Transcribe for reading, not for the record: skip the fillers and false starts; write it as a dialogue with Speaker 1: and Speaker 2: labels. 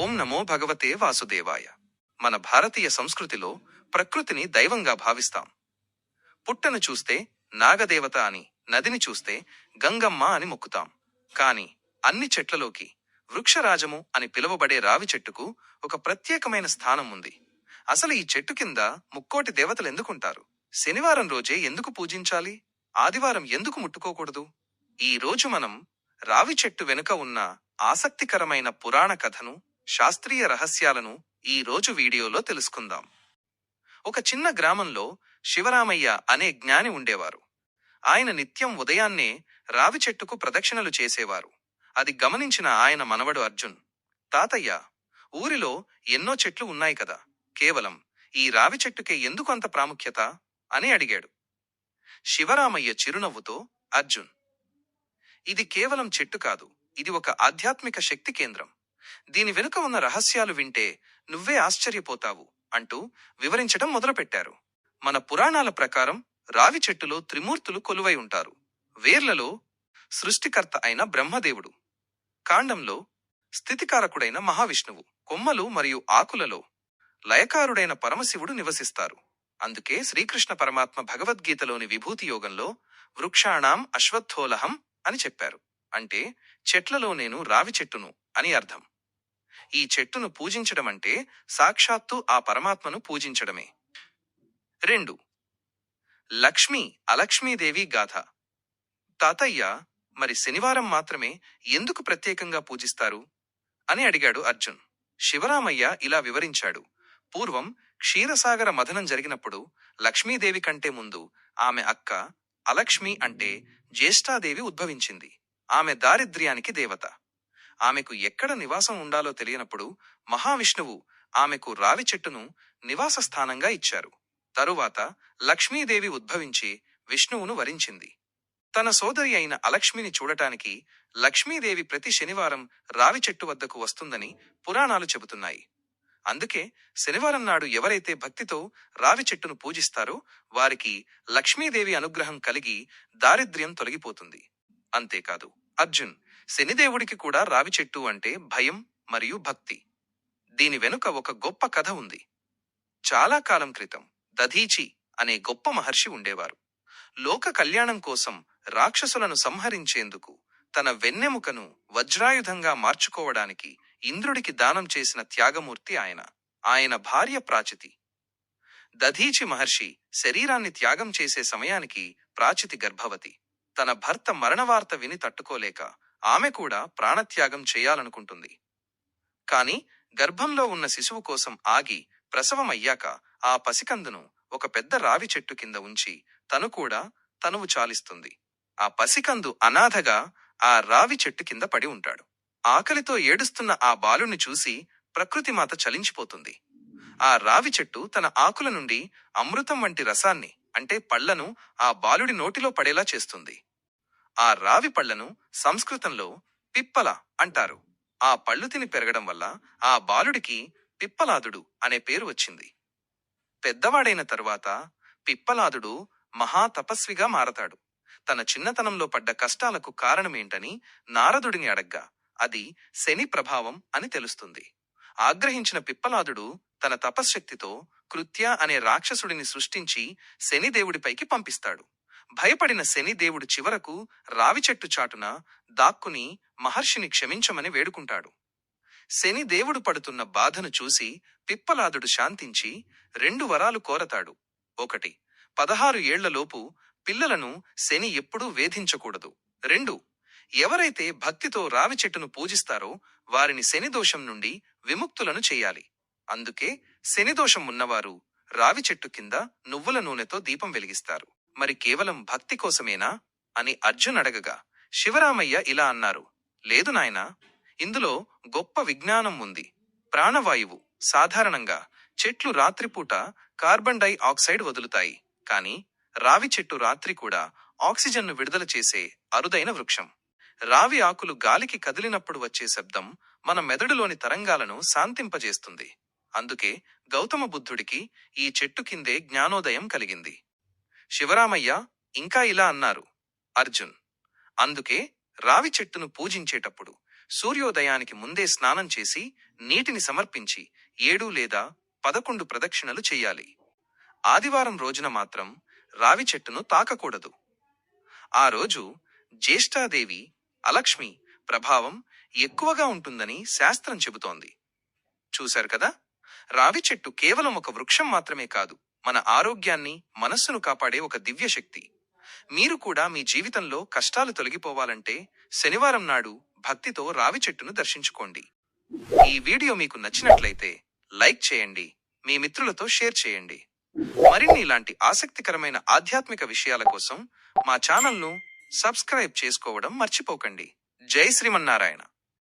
Speaker 1: ఓం నమో భగవతే వాసుదేవాయ. మన భారతీయ సంస్కృతిలో ప్రకృతిని దైవంగా భావిస్తాం. పుట్టను చూస్తే నాగదేవత అని, నదిని చూస్తే గంగమ్మ అని మొక్కుతాం. కాని అన్ని చెట్లలోకి వృక్షరాజము అని పిలువబడే రావి చెట్టుకు ఒక ప్రత్యేకమైన స్థానం ఉంది. అసలు ఈ చెట్టు కింద ముక్కోటి దేవతలు ఎందుకుంటారు? శనివారం రోజే ఎందుకు పూజించాలి? ఆదివారం ఎందుకు ముట్టుకోకూడదు? ఈ రోజు మనం రావి చెట్టు వెనుక ఉన్న ఆసక్తికరమైన పురాణ కథను, శాస్త్రీయ రహస్యాలను ఈ రోజు వీడియోలో తెలుసుకుందాం. ఒక చిన్న గ్రామంలో శివరామయ్య అనే జ్ఞాని ఉండేవారు. ఆయన నిత్యం ఉదయాన్నే రావి చెట్టుకు ప్రదక్షిణలు చేసేవారు. అది గమనించిన ఆయన మనవడు అర్జున్, తాతయ్య, ఊరిలో ఎన్నో చెట్లు ఉన్నాయి కదా, కేవలం ఈ రావి చెట్టుకే ఎందుకు అంత ప్రాముఖ్యత అని అడిగాడు. శివరామయ్య చిరునవ్వుతో, అర్జున్, ఇది కేవలం చెట్టు కాదు, ఇది ఒక ఆధ్యాత్మిక శక్తి కేంద్రం. దీని వెనుక ఉన్న రహస్యాలు వింటే నువ్వే ఆశ్చర్యపోతావు అంటూ వివరించడం మొదలుపెట్టారు. మన పురాణాల ప్రకారం రావి చెట్టులో త్రిమూర్తులు కొలువై ఉంటారు. వేర్లలో సృష్టికర్త అయిన బ్రహ్మదేవుడు, కాండంలో స్థితికారకుడైన మహావిష్ణువు, కొమ్మలు మరియు ఆకులలో లయకారుడైన పరమశివుడు నివసిస్తారు. అందుకే శ్రీకృష్ణ పరమాత్మ భగవద్గీతలోని విభూతి యోగంలో వృక్షాణాం అశ్వత్థోలహం అని చెప్పారు. అంటే చెట్లలో నేను రావి చెట్టును అని అర్థం. ఈ చెట్టును పూజించడం అంటే సాక్షాత్తు ఆ పరమాత్మను పూజించడమే. 2. లక్ష్మీ అలక్ష్మీదేవి గాథ. తాతయ్య, మరి శనివారం మాత్రమే ఎందుకు ప్రత్యేకంగా పూజిస్తారు అని అడిగాడు అర్జున్. శివరామయ్య ఇలా వివరించాడు. పూర్వం క్షీరసాగర మథనం జరిగినప్పుడు లక్ష్మీదేవి కంటే ముందు ఆమె అక్క అలక్ష్మి అంటే జ్యేష్ఠాదేవి ఉద్భవించింది. ఆమె దారిద్ర్యానికి దేవత. ఆమెకు ఎక్కడ నివాసం ఉండాలో తెలియనప్పుడు మహావిష్ణువు ఆమెకు రావి చెట్టును నివాస స్థానంగా ఇచ్చారు. తరువాత లక్ష్మీదేవి ఉద్భవించి విష్ణువును వరించింది. తన సోదరి అయిన అలక్ష్మిని చూడటానికి లక్ష్మీదేవి ప్రతి శనివారం రావి చెట్టు వద్దకు వస్తుందని పురాణాలు చెబుతున్నాయి. అందుకే శనివారం నాడు ఎవరైతే భక్తితో రావి చెట్టును పూజిస్తారో వారికి లక్ష్మీదేవి అనుగ్రహం కలిగి దారిద్ర్యం తొలగిపోతుంది. అంతేకాదు, అర్జున్, శనిదేవుడికి కూడా రావి చెట్టు అంటే భయం మరియు భక్తి. దీని వెనుక ఒక గొప్ప కథ ఉంది. చాలా కాలం క్రితం దధీచి అనే గొప్ప మహర్షి ఉండేవారు. లోక కళ్యాణం కోసం రాక్షసులను సంహరించేందుకు తన వెన్నెముకను వజ్రాయుధంగా మార్చుకోవడానికి ఇంద్రుడికి దానం చేసిన త్యాగమూర్తి ఆయన. ఆయన భార్య ప్రాచితి. దధీచి మహర్షి శరీరాన్ని త్యాగం చేసే సమయానికి ప్రాచితి గర్భవతి. తన భర్త మరణవార్త విని తట్టుకోలేక ఆమె కూడా ప్రాణత్యాగం చేయాలనుకుంటుంది. కాని గర్భంలో ఉన్న శిశువు కోసం ఆగి ప్రసవం అయ్యాక ఆ పసికందును ఒక పెద్ద రావి చెట్టు కింద ఉంచి తను కూడా తనువు చాలిస్తుంది. ఆ పసికందు అనాథగా ఆ రావి చెట్టు కింద పడి ఉంటాడు. ఆకలితో ఏడుస్తున్న ఆ బాలుని చూసి ప్రకృతిమాత చలించిపోతుంది. ఆ రావి చెట్టు తన ఆకుల నుండి అమృతం వంటి రసాన్ని, అంటే పళ్లను ఆ బాలుడి నోటిలో పడేలా చేస్తుంది. ఆ రావి పళ్లను సంస్కృతంలో పిప్పల అంటారు. ఆ పళ్ళు తిని పెరగడం వల్ల ఆ బాలుడికి పిప్పలాదుడు అనే పేరు వచ్చింది. పెద్దవాడైన తరువాత పిప్పలాదుడు మహా తపస్విగా మారతాడు. తన చిన్నతనంలో పడ్డ కష్టాలకు కారణమేంటని నారదుడిని అడగ్గా అది శని ప్రభావం అని తెలుస్తుంది. ఆగ్రహించిన పిప్పలాదుడు తన తపశ్శక్తితో కృత్య అనే రాక్షసుడిని సృష్టించి శనిదేవుడిపైకి పంపిస్తాడు. భయపడిన శనిదేవుడు చివరకు రావి చెట్టు చాటున దాక్కుని మహర్షిని క్షమించమని వేడుకుంటాడు. శనిదేవుడు పడుతున్న బాధను చూసి పిప్పలాదుడు శాంతించి 2 వరాలు కోరతాడు. 1. 16 ఏళ్లలోపు పిల్లలను శని ఎప్పుడూ వేధించకూడదు. 2. ఎవరైతే భక్తితో రావి చెట్టును పూజిస్తారో వారిని శనిదోషం నుండి విముక్తులను చెయ్యాలి. అందుకే శనిదోషం ఉన్నవారు రావి చెట్టు కింద నువ్వుల నూనెతో దీపం వెలిగిస్తారు. మరి కేవలం భక్తి కోసమేనా అని అర్జున్ అడగగా శివరామయ్య ఇలా అన్నారు. లేదు నాయనా, ఇందులో గొప్ప విజ్ఞానం ఉంది. ప్రాణవాయువు సాధారణంగా చెట్లు రాత్రిపూట కార్బన్ డై ఆక్సైడ్ వదులుతాయి. కాని రావి చెట్టు రాత్రి కూడా ఆక్సిజన్ను విడుదల చేసే అరుదైన వృక్షం. రావి ఆకులు గాలికి కదిలినప్పుడు వచ్చే శబ్దం మన మెదడులోని తరంగాలను శాంతింపజేస్తుంది. అందుకే గౌతమ బుద్ధుడికి ఈ చెట్టు కిందే జ్ఞానోదయం కలిగింది. శివరామయ్య ఇంకా ఇలా అన్నారు. అర్జున్, అందుకే రావి చెట్టును పూజించేటప్పుడు సూర్యోదయానికి ముందే స్నానం చేసి నీటిని సమర్పించి 7 లేదా 11 ప్రదక్షిణలు చెయ్యాలి. ఆదివారం రోజున మాత్రం రావి చెట్టును తాకకూడదు. ఆ రోజు జ్యేష్ఠాదేవి, అలక్ష్మి ప్రభావం ఎక్కువగా ఉంటుందని శాస్త్రం చెబుతోంది. చూశారు కదా, రావి చెట్టు కేవలం ఒక వృక్షం మాత్రమే కాదు, మన ఆరోగ్యాన్ని, మనస్సును కాపాడే ఒక దివ్యశక్తి. మీరు కూడా మీ జీవితంలో కష్టాలు తొలగిపోవాలంటే శనివారం నాడు భక్తితో రావి చెట్టును దర్శించుకోండి. ఈ వీడియో మీకు నచ్చినట్లయితే లైక్ చేయండి, మీ మిత్రులతో షేర్ చేయండి. మరిన్ని ఇలాంటి ఆసక్తికరమైన ఆధ్యాత్మిక విషయాల కోసం మా ఛానల్ను సబ్స్క్రైబ్ చేసుకోవడం మర్చిపోకండి. జై శ్రీమన్నారాయణ.